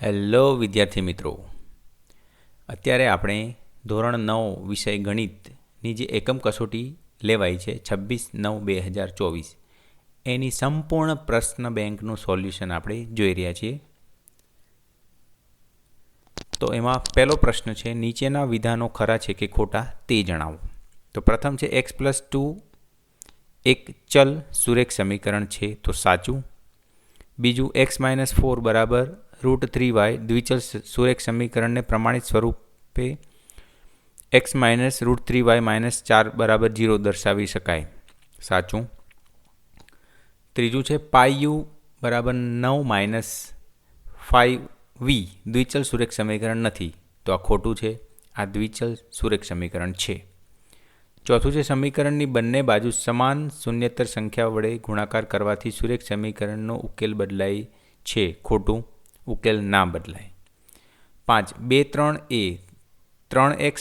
Hello વિદ્યાર્થી મિત્રો, અત્યારે આપણે ધોરણ 9 વિષય ગણિતની જે એકમ કસોટી લેવાઈ છે 26/9/2024 એની સંપૂર્ણ પ્રશ્ન બેંકનું સોલ્યુશન આપણે જોઈ રહ્યા છીએ. તો એમાં પહેલો પ્રશ્ન છે, નીચેના વિધાનો ખરા છે કે ખોટા તે જણાવો. તો પ્રથમ છે x+2 એક ચલ સુરેખ સમીકરણ છે, તો સાચું. બીજું x-4 બરાબર √3y દ્વિચલ સુરેખ સમીકરણને પ્રમાણિત સ્વરૂપે x-√3y - 4 બરાબર 0 દર્શાવી શકાય, સાચું. ત્રીજું છે πu બરાબર 9 - 5v દ્વિચલ સુરેખ સમીકરણ નથી, તો આ ખોટું છે, આ દ્વિચલ સુરેખ સમીકરણ છે. ચોથું છે સમીકરણની બંને બાજુ સમાન શૂન્યેતર સંખ્યા વડે ગુણાકાર કરવાથી સુરેખ સમીકરણનો ઉકેલ બદલાય છે, ખોટું, ઉકેલ ના બદલાય. 5 2 3 એ 3x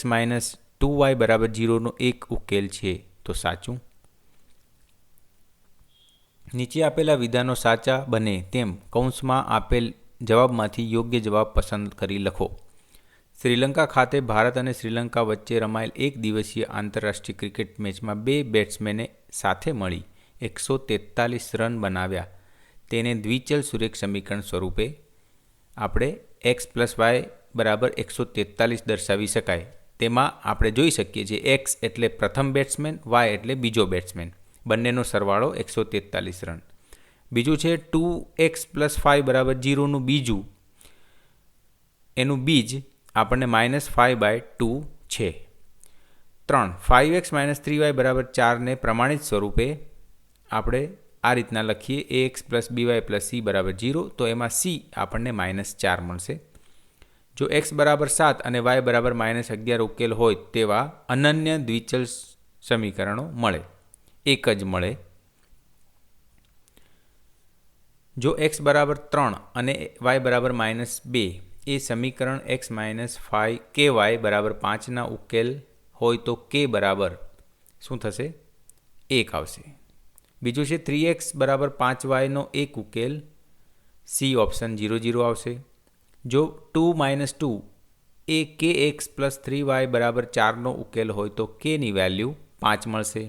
- 2y બરાબર 0નો એક ઉકેલ છે, તો સાચું. નીચે આપેલા વિધાનો સાચા બને તેમ કૌંસમાં આપેલ જવાબમાંથી યોગ્ય જવાબ પસંદ કરી લખો. શ્રીલંકા ખાતે ભારત અને શ્રીલંકા વચ્ચે રમાયેલ એક દિવસીય આંતરરાષ્ટ્રીય ક્રિકેટ મેચમાં બે બેટ્સમેને સાથે મળી 143 રન બનાવ્યા. તેને દ્વિચલ સુરેખ સમીકરણ સ્વરૂપે આપણે x+y બરાબર 143 દર્શાવી શકાય. તેમાં આપણે જોઈ શકીએ છીએ x એટલે પ્રથમ બેટ્સમેન, y એટલે બીજો બેટ્સમેન, બંનેનો સરવાળો 143 રન. બીજું છે 2x + 5 બરાબર 0નું બીજું, એનું બીજ આપણને -5/2 છે. 3 5x - 3y બરાબર 4ને પ્રમાણિત સ્વરૂપે આપણે આ રીતના લખીએ ax + by + c બરાબર 0, તો એમાં c આપણને -4 મળશે. જો x બરાબર 7 અને y બરાબર -11 ઉકેલ હોય તેવા અનન્ય દ્વિચલ સમીકરણો મળે, એક જ મળે. જો x બરાબર 3 અને y બરાબર -2 એ સમીકરણ x - 5ky બરાબર 5ના ઉકેલ હોય તો k બરાબર શું થશે? 1 આવશે. બીજું છે 3x બરાબર 5yનો એક ઉકેલ, c ઓપ્શન 0 0 આવશે. જો 2 - 2 એ kx + 3y બરાબર 4નો ઉકેલ હોય તો kની વેલ્યુ 5 મળશે.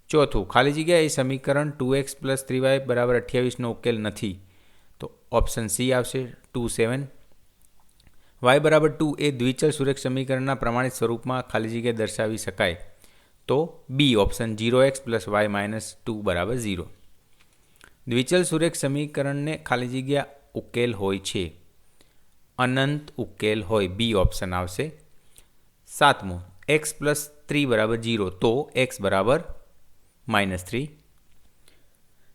ચોથું, ખાલી જગ્યા એ સમીકરણ 2x + 3y બરાબર 28નો ઉકેલ નથી, તો ઓપ્શન c આવશે 2 7. y બરાબર 2 એ દ્વિચલ સુરેખ સમીકરણના પ્રમાણિત સ્વરૂપમાં ખાલી જગ્યા દર્શાવી શકાય, તો b ઓપ્શન 0x + y - 2 બરાબર 0. દ્વિચલ સુરેખ સમીકરણને ખાલી જગ્યા ઉકેલ હોય છે, અનંત ઉકેલ હોય, b ઓપ્શન આવશે. 7મું, x + 3 બરાબર 0, તો x બરાબર -3.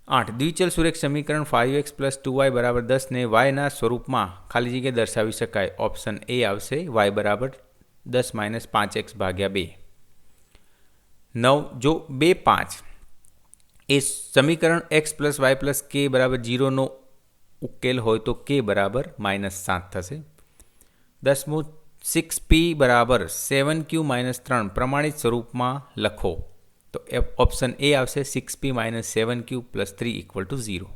8 દ્વિચલ સુરેખ સમીકરણ 5x + 2y બરાબર 10ને yના સ્વરૂપમાં ખાલી જગ્યા દર્શાવી શકાય, ઓપ્શન a આવશે, y બરાબર 10 - 5x/2. 9 જો 2 5 એ સમીકરણ x + y + k બરાબર 0નો ઉકેલ હોય તો k બરાબર -7 થશે. 10મું, 6p બરાબર 7q - 3 પ્રમાણિત સ્વરૂપમાં લખો, તો ઓપ્શન a આવશે, 6p - 7q + 3 = 0.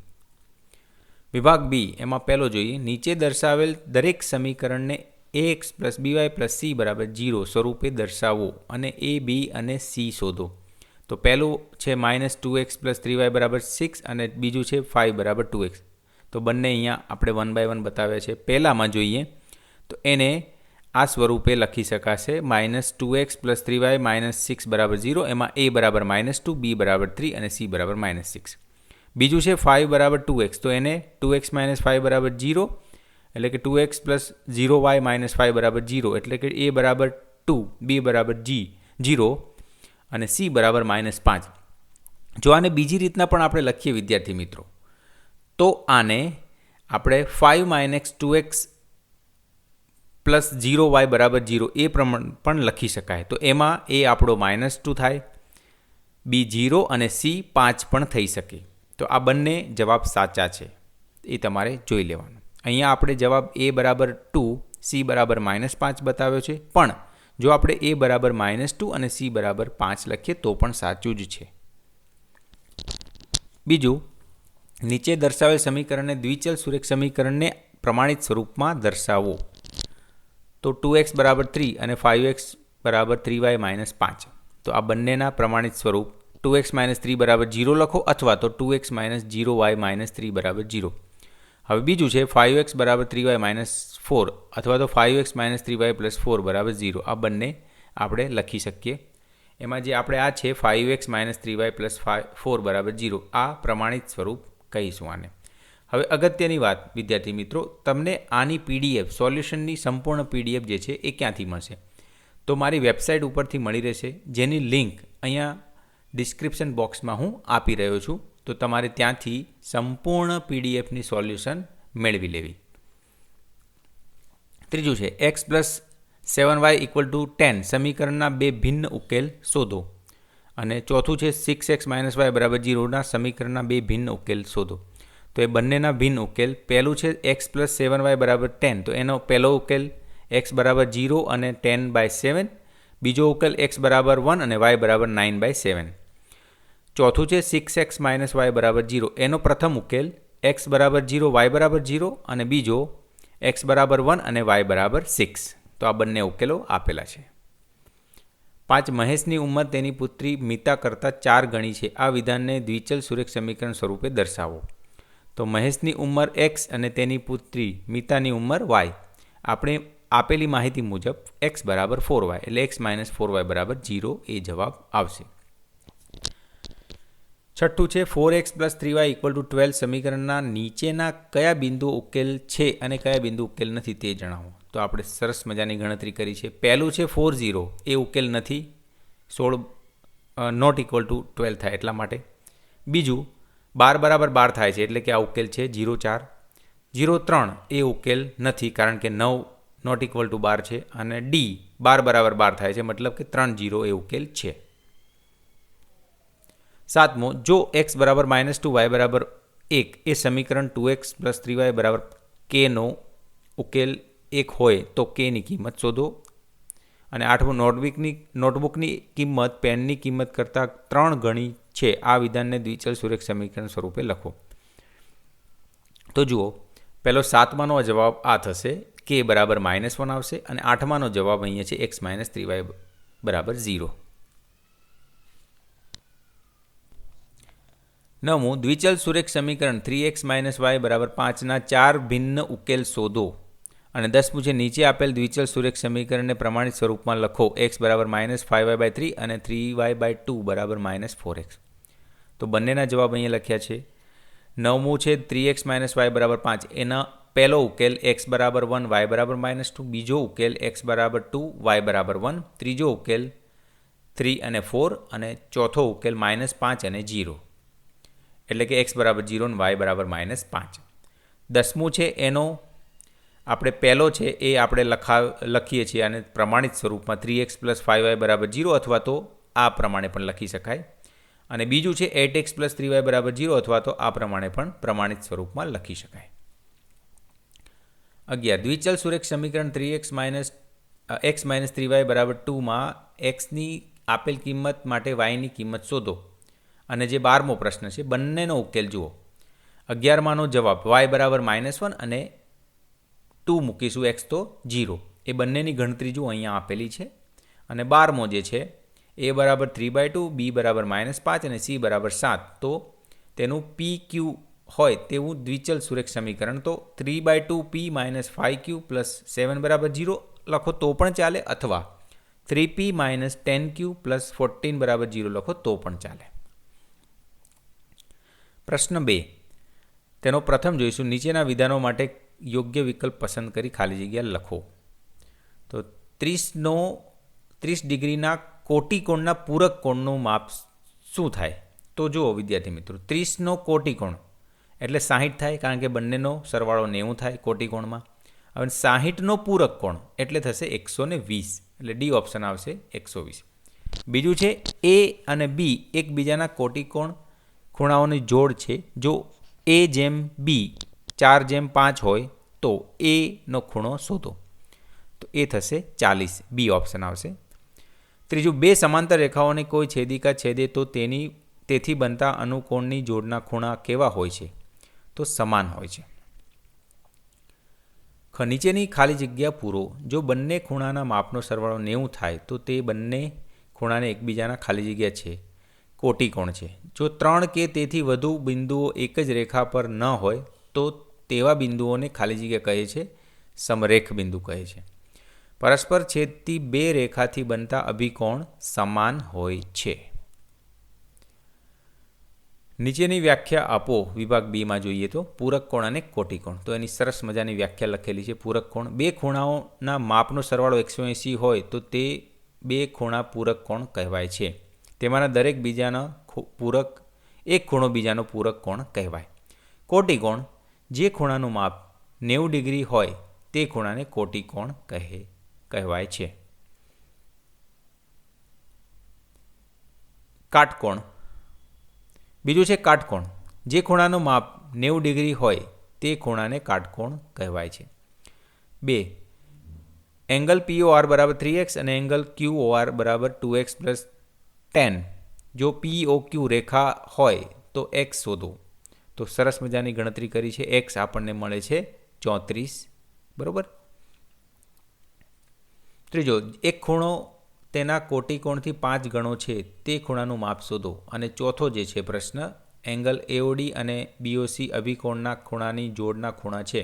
વિભાગ બી, એમાં પહેલો જોઈએ, નીચે દર્શાવેલ દરેક સમીકરણને ax + by + c બરાબર 0 સ્વરૂપે દર્શાવો અને a, b અને c શોધો. તો પહેલું છે -2x + 3y બરાબર 6 અને બીજું છે 5 બરાબર 2x. તો બંને અહીંયા આપણે 1 by 1 બતાવ્યા છે. પહેલામાં જોઈએ તો એને આ સ્વરૂપે લખી શકાશે, -2x + 3y - 6 બરાબર 0, એમાં a બરાબર -2, b બરાબર 3 અને c બરાબર -6. બીજું છે 5 બરાબર 2x, તો એને 2x - 5 બરાબર 0, એટલે કે 2x + 0y - 5 બરાબર 0, એટલે કે a બરાબર 2, b બરાબર 0 અને c બરાબર -5. જો આને બીજી રીતના પણ આપણે લખીએ વિદ્યાર્થી મિત્રો, તો આને આપણે 5 - 2x + 0y બરાબર 0 એ પ્રમાણે પણ લખી શકાય. તો એમાં a આપણો -2 થાય, b 0 અને c 5 પણ થઈ શકે. તો આ બંને જવાબ સાચા છે, એ તમારે જોઈ લેવાનું. અહીંયા આપણે જવાબ a બરાબર 2, c બરાબર -5 બતાવ્યો છે, પણ જો આપણે a બરાબર -2 અને c બરાબર 5 લખીએ તો પણ સાચું જ છે. બીજું, નીચે દર્શાવેલ સમીકરણને દ્વિચલ સુરેખ સમીકરણને પ્રમાણિત સ્વરૂપમાં દર્શાવો. તો 2x બરાબર 3 અને 5x બરાબર 3y માઇનસ 5. તો આ બંનેના પ્રમાણિત સ્વરૂપ 2x માઇનસ 3 બરાબર 0 લખો અથવા તો 2x માઇનસ 0y માઇનસ 3 બરાબર 0. હવે બીજું છે 5x બરાબર 3y માઇનસ 4 અથવા તો 5x માઇનસ 3y પ્લસ 4 બરાબર 0. આ બંને આપણે લખી શકીએ. એમાં જે આપણે આ છે 5x માઇનસ 3y પ્લસ 4 બરાબર 0, આ પ્રમાણિત સ્વરૂપ કહીશું આને. હવે અગત્યની વાત વિદ્યાર્થી મિત્રો, તમને આની પીડીએફ સોલ્યુશનની સંપૂર્ણ પીડીએફ જે છે એ ક્યાંથી મળશે? તો મારી વેબસાઇટ ઉપરથી મળી રહેશે, જેની લિંક અહીંયા ડિસ્ક્રિપ્શન બોક્સમાં હું આપી રહ્યો છું. તો તમારે ત્યાંથી સંપૂર્ણ પીડીએફની સોલ્યુશન મેળવી લેવી. ત્રીજું છે x plus 7y equal to 10 સમીકરણના બે ભિન્ન ઉકેલ શોધો. અને ચોથું છે 6x માઇનસ y બરાબર 0ના સમીકરણના બે ભિન્ન ઉકેલ શોધો. તો એ બંનેના ભિન્ન ઉકેલ, પહેલું છે x પ્લસ 7y બરાબર 10, તો એનો પહેલો ઉકેલ x બરાબર 0 અને 10/7. બીજો ઉકેલ x બરાબર 1 અને y બરાબર 9/7. ચોથું છે 6x માઇનસ y બરાબર 0, એનો પ્રથમ ઉકેલ x બરાબર 0 y બરાબર 0 અને બીજો x બરાબર 1 અને y બરાબર 6. તો આ બંને ઉકેલો આપેલા છે. 5 મહેશની ઉંમર તેની પુત્રી મિતા કરતાં 4 ગણી છે. આ વિધાનને દ્વિચલ સુરેખ સમીકરણ સ્વરૂપે દર્શાવો. તો મહેશની ઉંમર x અને તેની પુત્રી મિતાની ઉંમર y. આપણે આપેલી માહિતી મુજબ x બરાબર 4y એટલે x માઇનસ 4y બરાબર 0 એ જવાબ આવશે. છઠ્ઠું છે 4x plus 3y equal to 12 સમીકરણના નીચેના કયા બિંદુ ઉકેલ છે અને કયા બિંદુ ઉકેલ નથી તે જણાવો. તો આપણે સરસ મજાની ગણતરી કરી છે. પહેલું છે 4 0, એ ઉકેલ નથી, 16 નોટ ઇક્વલ ટુ 12 થાય એટલા માટે. બીજું 12 બરાબર 12 થાય છે એટલે કે આ ઉકેલ છે 0 4. 0 3 એ ઉકેલ નથી કારણ કે 9 નોટ ઇક્વલ ટુ 12 છે. અને ડી 12 બરાબર 12 થાય છે મતલબ કે 3 0 એ ઉકેલ છે. સાતમો, જો x બરાબર -2 y બરાબર 1 એ સમીકરણ 2x પ્લસ 3y બરાબર kનો ઉકેલ 1 હોય તો kની કિંમત શોધો. અને આઠમું, નોટબુકની કિંમત પેનની કિંમત કરતાં 3 ગણી છે. આ વિધાનને દ્વિચલ સુરેખ સમીકરણ સ્વરૂપે લખો. તો જુઓ, પહેલો 7માનો જવાબ આ થશે, k બરાબર -1 આવશે. અને 8માનો જવાબ અહીંયા છે x માઇનસ 3y બરાબર 0. 9મું, દ્વિચલ સુરેખ સમીકરણ 3x માઇનસ y બરાબર 5ના 4 ભિન્ન ઉકેલ શોધો. અને 10મું છે નીચે આપેલ દ્વિચલ સુરેખ સમીકરણને પ્રમાણિત સ્વરૂપમાં લખો. x બરાબર -5y/3 અને 3y/2 બરાબર -4x. તો બંનેના જવાબ અહીંયા લખ્યા છે. 9મું છે 3x માઇનસ y બરાબર 5, એના પહેલો ઉકેલ x બરાબર 1 y બરાબર -2, બીજો ઉકેલ x બરાબર 2 y બરાબર 1, ત્રીજો ઉકેલ 3 અને 4 અને ચોથો ઉકેલ -5 અને 0. એટલે કે x બરાબર 0 અને y બરાબર -5. 10મું છે એનો આપણે પહેલો છે એ આપણે લખીએ છીએ અને પ્રમાણિત સ્વરૂપમાં 3x પ્લસ 5y બરાબર 0 અથવા તો આ પ્રમાણે પણ લખી શકાય. અને બીજું છે 8x પ્લસ 3y બરાબર 0 અથવા તો આ પ્રમાણે પણ પ્રમાણિત સ્વરૂપમાં લખી શકાય. 11, દ્વિચલ સુરેખ સમીકરણ 3x x માઇનસ 3y બરાબર 2માં xની આપેલ કિંમત માટે yની કિંમત શોધો. અને જે 12મો પ્રશ્ન છે બંનેનો ઉકેલ જુઓ. 11માનો જવાબ y બરાબર -1 અને 2 મૂકીશું, x તો 0. એ બંનેની ગણતરી જુઓ અહીંયા આપેલી છે. અને 12મો જે છે a બરાબર 3/2, b બરાબર -5 અને c બરાબર 7. તો તેનું pq હોય તેવું દ્વિચલ સુરેખ સમીકરણ. તો 3/2p - 5q પ્લસ 7 બરાબર 0 લખો તો પણ ચાલે, અથવા 3p - 10q પ્લસ 14 બરાબર 0 લખો તો પણ ચાલે. પ્રશ્ન 2, તેનો પ્રથમ જોઈશું. નીચેના વિધાનો માટે યોગ્ય વિકલ્પ પસંદ કરી ખાલી જગ્યા લખો. તો 30 ડિગ્રીના કોટિકોણના પૂરક કોણનું માપ શું થાય? તો જુઓ વિદ્યાર્થી મિત્રો, 30નો કોટિકોણ એટલે 60 થાય કારણ કે બંનેનો સરવાળો 90 થાય કોટિકોણમાં. હવે 60નો પૂરક કોણ એટલે થશે 120, એટલે ડી ઓપ્શન આવશે 120. બીજું છે એ અને બી એકબીજાના કોટિકોણ ખૂણાઓની જોડ છે. જો a જેમ b 4/5 હોય તો a નો ખૂણો શોધો. તો એ થશે 40, બી ઓપ્શન આવશે. ત્રીજું, બે સમાંતર રેખાઓની કોઈ છેદિકા છેદે તો તેથી બનતા અનુકોણની જોડના ખૂણા કેવા હોય છે? તો સમાન હોય છે. નીચેની ખાલી જગ્યા પૂરો. જો બંને ખૂણાના માપનો સરવાળો 90 થાય તો તે બંને ખૂણાને એકબીજાના ખાલી જગ્યા છે કોટિકોણ છે. જો 3 કે તેથી વધુ બિંદુઓ એક જ રેખા પર ન હોય તો તેવા બિંદુઓને ખાલી જગ્યા કહે છે સમરેખ બિંદુ કહે છે. પરસ્પર છેદતી બે રેખાથી બનતા અભિકોણ સમાન હોય છે. નીચેની વ્યાખ્યા આપો. વિભાગ બીમાં જોઈએ તો પૂરક કોણ અને કોટિકોણ. તો એની સરસ મજાની વ્યાખ્યા લખેલી છે. પૂરક કોણ, બે ખૂણાઓના માપનો સરવાળો 180 હોય તો તે બે ખૂણા પૂરક કોણ કહેવાય છે. તેમાંના દરેક બીજાનો પૂરક એક ખૂણો બીજાનો પૂરક કોણ કહેવાય. કોટિકોણ, જે ખૂણાનું માપ 90 ડિગ્રી હોય તે ખૂણાને કોટિકોણ કહેવાય છે. કાટકોણ, બીજું છે કાટકોણ. જે ખૂણાનું માપ 90 ડિગ્રી હોય તે ખૂણાને કાટકોણ કહેવાય છે. 2. એંગલ POR બરાબર 3x અને એંગલ QOR બરાબર 2x પ્લસ 10. જો POQ રેખા હોય તો x શોધો. તો સરસ મજાની ગણતરી કરી છે. x આપણને મળે છે 34, બરાબર. ત્રીજો, એક ખૂણો તેના કોટિકોણથી 5 ગણો છે તે ખૂણાનું માપ શોધો. અને ચોથો જે છે પ્રશ્ન, એંગલ AOD અને BOC અભિકોણના ખૂણાની જોડના ખૂણા છે.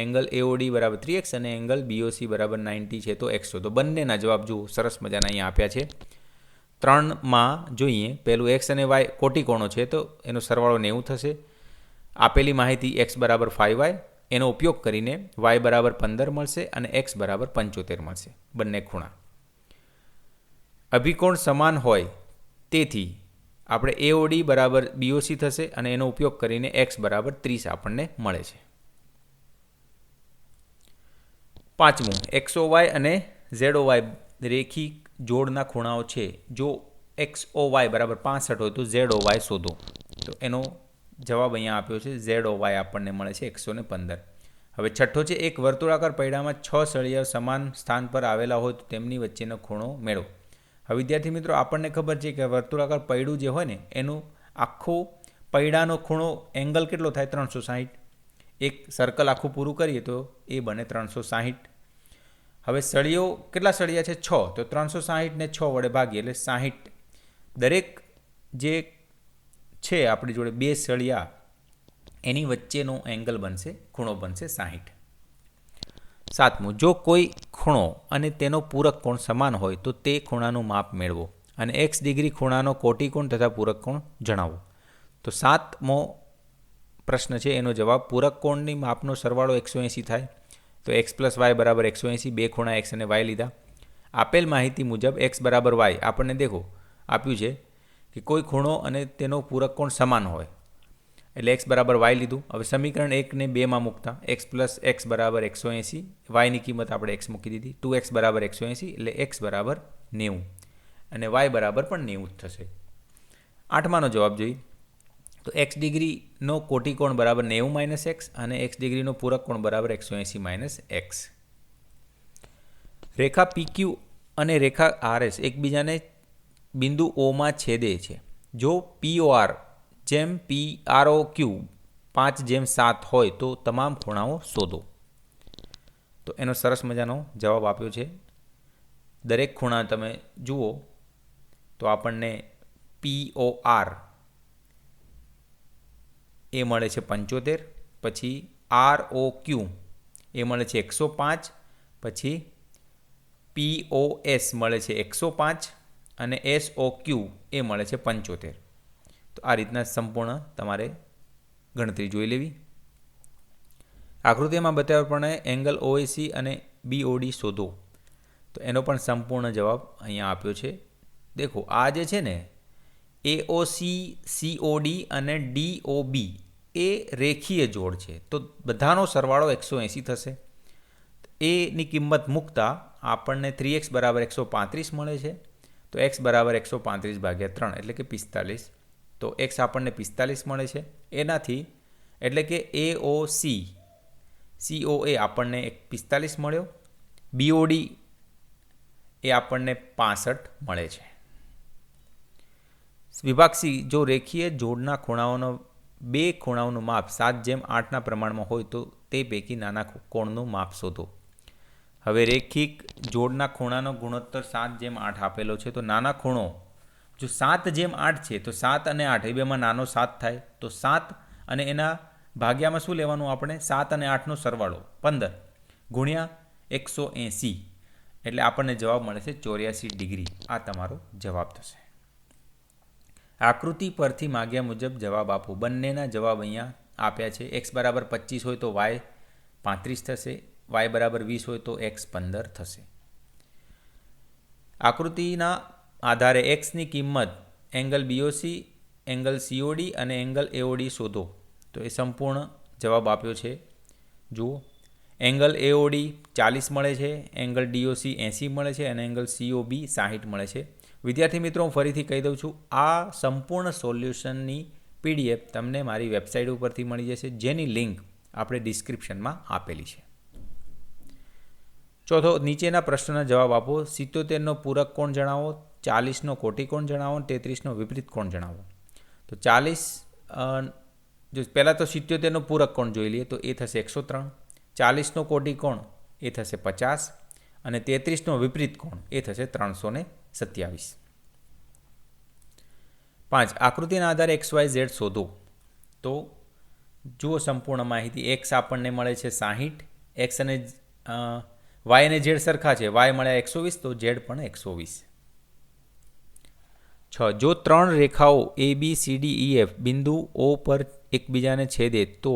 એંગલ AOD બરાબર 3x અને એંગલ BOC બરાબર 90 છે તો x શોધો. બંનેના જવાબ જુઓ, સરસ મજાના અહીંયા આપ્યા છે. 3માં જોઈએ, પહેલું x અને y કોટિકોણો છે તો એનો સરવાળો 90 થશે. આપેલી માહિતી x બરાબર 5y, એનો ઉપયોગ કરીને y બરાબર 15 મળશે અને x બરાબર 75 મળશે, બંને ખૂણા. અભિકોણ સમાન હોય તેથી આપણે AOD બરાબર BOC થશે અને એનો ઉપયોગ કરીને x બરાબર 30 આપણને મળે છે. 5મું, XOY અને ZOY રેખી જોડના ખૂણાઓ છે. જો XOY બરાબર 65 હોય તો ZOY શોધો. તો એનો જવાબ અહીંયા આપ્યો છે. ZOY આપણને મળે છે 115. હવે છઠ્ઠો છે, એક વર્તુળાકાર પૈડામાં 6 સળિયા સમાન સ્થાન પર આવેલા હોય તો તેમની વચ્ચેનો ખૂણો મેળવો. હવે વિદ્યાર્થી મિત્રો, આપણને ખબર છે કે વર્તુળાકાર પૈડું જે હોય ને એનું આખું પૈડાનો ખૂણો એંગલ કેટલો થાય? 360. એક સર્કલ આખું પૂરું કરીએ તો એ બને 360. હવે સળિયો કેટલા સળિયા છે? 6. તો 360 ને 6 વડે ભાગીએ એટલે 60. દરેક જે છે આપણી જોડે બે સળિયા એની વચ્ચેનો એંગલ બનશે, ખૂણો બનશે 60. 7મું, જો કોઈ ખૂણો અને તેનો પૂરક કોણ સમાન હોય તો તે ખૂણાનું માપ મેળવો અને x ડિગ્રી ખૂણાનો કોટિકોણ તથા પૂરક કોણ જણાવો. તો 7મો પ્રશ્ન છે, એનો જવાબ પૂરક કોણની માપનો સરવાળો 180 થાય તો x પ્લસ y બરાબર 180. બે ખૂણા x અને y લીધા. આપેલ માહિતી મુજબ x બરાબર y આપણને દેખો આપ્યું છે કે કોઈ ખૂણો અને તેનો પૂરક કોણ સમાન હોય એટલે x બરાબર y લીધું. હવે સમીકરણ 1 ને 2માં મૂકતા x પ્લસ x બરાબર 180, yની કિંમત આપણે x મૂકી દીધી. 2x બરાબર 180 એટલે x બરાબર 90 અને y બરાબર પણ 90 થશે. 8માનો જવાબ જોઈએ તો x ડિગ્રીનો કોટિકોણ બરાબર 90 માઇનસ x અને x ડિગ્રીનો પૂરક કોણ બરાબર 180 માઇનસ x. રેખા PQ અને રેખા RS એકબીજાને બિંદુ Oમાં છેદે છે. જો POR જેમ PROQ 5:7 હોય તો તમામ ખૂણાઓ શોધો. તો એનો સરસ મજાનો જવાબ આપ્યો છે. દરેક ખૂણા તમે જુઓ તો આપણને POR એ મળે છે 75, પછી ROQ એ મળે છે 105, પછી POS મળે છે 105 અને SOQ એ મળે છે 75. તો આ રીતના સંપૂર્ણ તમારે ગણતરી જોઈ લેવી. આકૃતિમાં બતાવ્યા પ્રમાણે એંગલ OAC અને BOD શોધો. તો એનો પણ સંપૂર્ણ જવાબ અહીંયા આપ્યો છે. દેખો, આ જે છે ને AOC, COD અને DOB એ રેખીય જોડ છે તો બધાનો સરવાળો 180 થશે. એની કિંમત મૂકતા આપણને 3x બરાબર 135 મળે છે. તો x બરાબર 135 ભાગ્યા 3 એટલે કે 45. તો x આપણને 45 મળે છે. એનાથી એટલે કે AOC COA આપણને 45 મળ્યો, BOD એ આપણને 65 મળે છે. વિભાગ C, જો રેખીય જોડના ખૂણાઓનો બે ખૂણાઓનું માપ 7:8ના પ્રમાણમાં હોય તો તે પૈકી નાના કોણનું માપ શોધો. હવે રેખિક જોડના ખૂણાનો ગુણોત્તર 7:8 આપેલો છે. તો નાના ખૂણો જો 7:8 છે તો 7 અને 8 એ બેમાં નાનો 7 થાય. તો 7 અને એના ભાગ્યામાં શું લેવાનું આપણે? 7 અને 8નો સરવાળો 15 ગુણ્યા 180 એટલે આપણને જવાબ મળે છે 84 ડિગ્રી. આ તમારો જવાબ થશે. આકૃતિ પરથી માગ્યા મુજબ જવાબ આપો. બંનેના જવાબ અહીંયા આપ્યા છે. x બરાબર 25 હોય તો y 35 થશે, y બરાબર 20 હોય તો x 15 થશે. આકૃતિના આધારે xની કિંમત એંગલ BOC, એંગલ COD અને એંગલ AOD શોધો. તો એ સંપૂર્ણ જવાબ આપ્યો છે. જુઓ, એંગલ AOD 40 મળે છે, એંગલ DOC 80 મળે છે અને એંગલ COB 60 મળે છે. વિદ્યાર્થી મિત્રો, હું ફરીથી કહી દઉં છું, આ સંપૂર્ણ સોલ્યુશનની PDF તમને મારી વેબસાઇટ ઉપરથી મળી જશે, જેની લિંક આપણે ડિસ્ક્રિપ્શનમાં આપેલી છે. ચોથો, નીચેના પ્રશ્નના જવાબ આપો. 77નો પૂરક કોણ જણાવો, 40નો કોટિકોણ જણાવો, 33નો વિપરીત કોણ જણાવો. તો 40 જો પહેલાં તો 77નો પૂરક કોણ જોઈ લઈએ તો એ થશે 103, 40નો કોટિકોણ એ થશે 50 અને 33નો વિપરીત કોણ એ થશે 327. 5. આકૃતિના આધારે XYZ શોધો. તો જુઓ સંપૂર્ણ માહિતી. x આપણને મળે છે 60, x અને y અને z સરખા છે, y મળ્યા 120 તો z પણ 120. 6. જો 3 રેખાઓ ABCDEF બિંદુ O પર એકબીજાને છેદે તો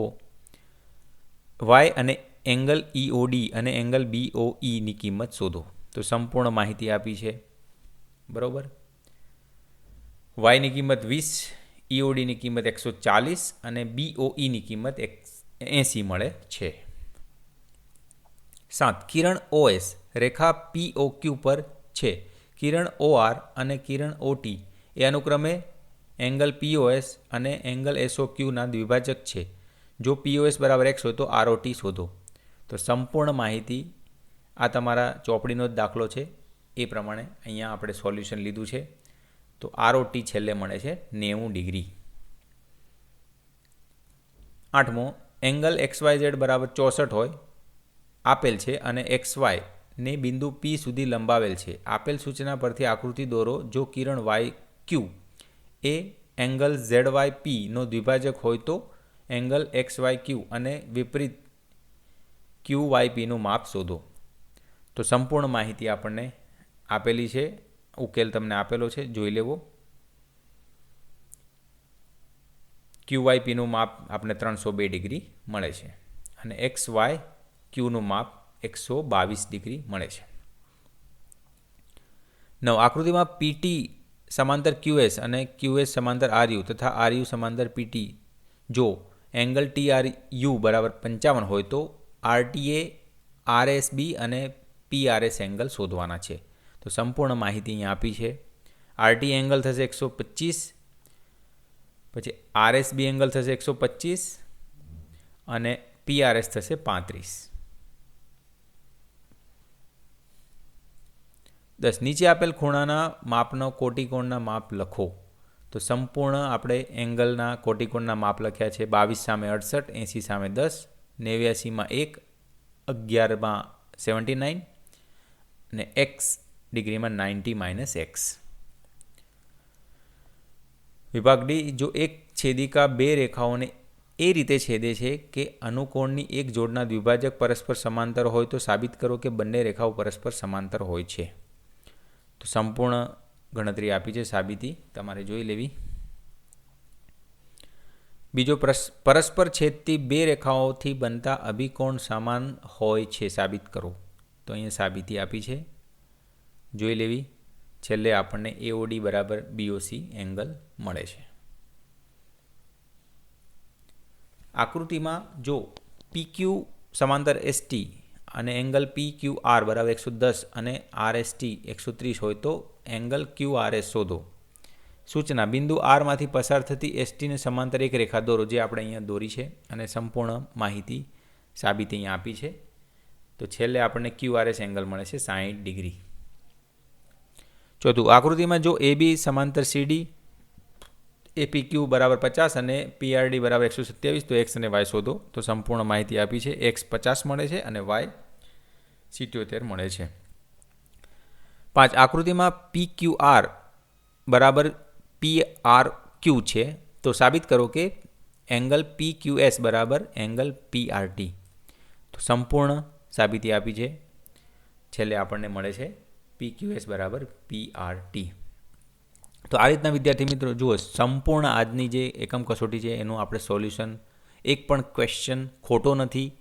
y અને એંગલ EOD અને એંગલ BOE ની કિંમત શોધો. તો સંપૂર્ણ માહિતી આપી છે, બરાબર. y ની કિંમત 20, EOD ની કિંમત 140 અને BOE ની કિંમત 80 મળે છે. 7. કિરણ OS રેખા POQ પર છે. કિરણ OR અને કિરણ OT એ અનુક્રમે એંગલ POS અને એંગલ SOQના દ્વિભાજક છે. જો POS બરાબર x હોય તો ROT શોધો. તો સંપૂર્ણ માહિતી આ તમારા ચોપડીનો જ દાખલો છે, એ પ્રમાણે અહીંયા આપણે સોલ્યુશન લીધું છે. તો ROT છેલ્લે મળે છે 90 ડિગ્રી. 8મો, એંગલ XYZ બરાબર 64 હોય આપેલ છે અને XY ને બિંદુ P સુધી લંબાવેલ છે. આપેલ સૂચના પરથી આકૃતિ દોરો. જો કિરણ YQ એ એંગલ ZYP નો દ્વિભાજક હોય તો એંગલ XYQ અને વિપરીત QYP નું માપ શોધો. તો સંપૂર્ણ માહિતી આપણને આપેલી છે, ઉકેલ તમને આપેલો છે, જોઈ લેવો. QYP નું માપ આપણે 302 ડિગ્રી મળે છે અને XYQ નું માપ 122 ડિગ્રી મળે છે. 9. આકૃતિમાં PT સમાંતર QS અને QS સમાંતર RU તથા RU સમાંતર PT જો એંગલ TRU બરાબર 55 હોય તો RTA, RSB અને PRS એંગલ શોધવાના છે. તો સંપૂર્ણ માહિતી અહીંયા આપી છે. RT એંગલ થશે 125, પછી RSB એંગલ થશે 125 અને PRS થશે 35. 10. નીચે આપેલ ખૂણાના માપનો કોટિકોણના માપ લખો. તો સંપૂર્ણ આપણે એંગલના કોટિકોણના માપ લખ્યા છે. 22 સામે 68, 80 સામે 10, 89માં 1, 11માં 79 અને x ડિગ્રીમાં 90 - x. વિભાગ D, જો એક છેદિકા બે રેખાઓને એ રીતે છેદે છે કે અનુકોણની એક જોડના દ્વિભાજક પરસ્પર સમાંતર હોય તો સાબિત કરો કે બંને રેખાઓ પરસ્પર સમાંતર હોય છે. તો સંપૂર્ણ ગણતરી આપી છે, સાબિતી તમારે જોઈ લેવી. બીજો પરસ્પર છેદતી બે રેખાઓથી બનતા અભિકોણ સમાન હોય છે, સાબિત કરો. તો અહીંયા સાબિતી આપી છે, જોઈ લેવી. છેલ્લે આપણને AOD બરાબર BOC એંગલ મળે છે. આકૃતિમાં જો PQ સમાંતર ST અને એંગલ PQR બરાબર 110 અને RST 130 હોય તો એંગલ QRS શોધો. સૂચના, બિંદુ આરમાંથી પસાર થતી STને સમાંતર એક રેખા દોરો, જે આપણે અહીંયા દોરી છે અને સંપૂર્ણ માહિતી સાબિતી અહીંયા આપી છે. તો છેલ્લે આપણને QRS એંગલ મળે છે 60 ડિગ્રી. ચોથું, આકૃતિમાં જો AB સમાંતર CD APQ બરાબર 50 અને PRD બરાબર 127, તો એક્સ અને વાય શોધો. તો સંપૂર્ણ માહિતી આપી છે. એક્સ 50 મળે છે અને વાય 77 મળે છે. 5. આકૃતિમાં PQR બરાબર PRQ છે, તો સાબિત કરો કે એંગલ PQS બરાબર એંગલ PRT. તો સંપૂર્ણ સાબિતી આપી છે. છેલ્લે આપણને મળે છે PQS બરાબર PRT. તો આ રીતના વિદ્યાર્થી મિત્રો જુઓ, સંપૂર્ણ આજની જે એકમ કસોટી છે એનું આપણે સોલ્યુશન, એક પણ ક્વેશ્ચન ખોટો નથી,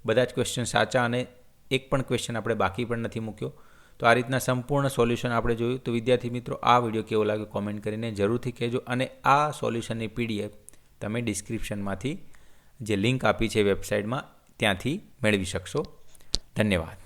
બધા જ ક્વેશ્ચન સાચા અને એક પણ ક્વેશ્ચન આપણે બાકી પણ નથી મૂક્યો. તો આ રીતના સંપૂર્ણ સોલ્યુશન આપણે જોયું. તો વિદ્યાર્થી મિત્રો આ વિડીયો કેવો લાગ્યો કોમેન્ટ કરીને જરૂરથી કહેજો. અને આ સોલ્યુશનની PDF તમે ડિસ્ક્રિપ્શનમાંથી જે લિંક આપી છે વેબસાઇટમાં ત્યાંથી મેળવી શકશો. ધન્યવાદ.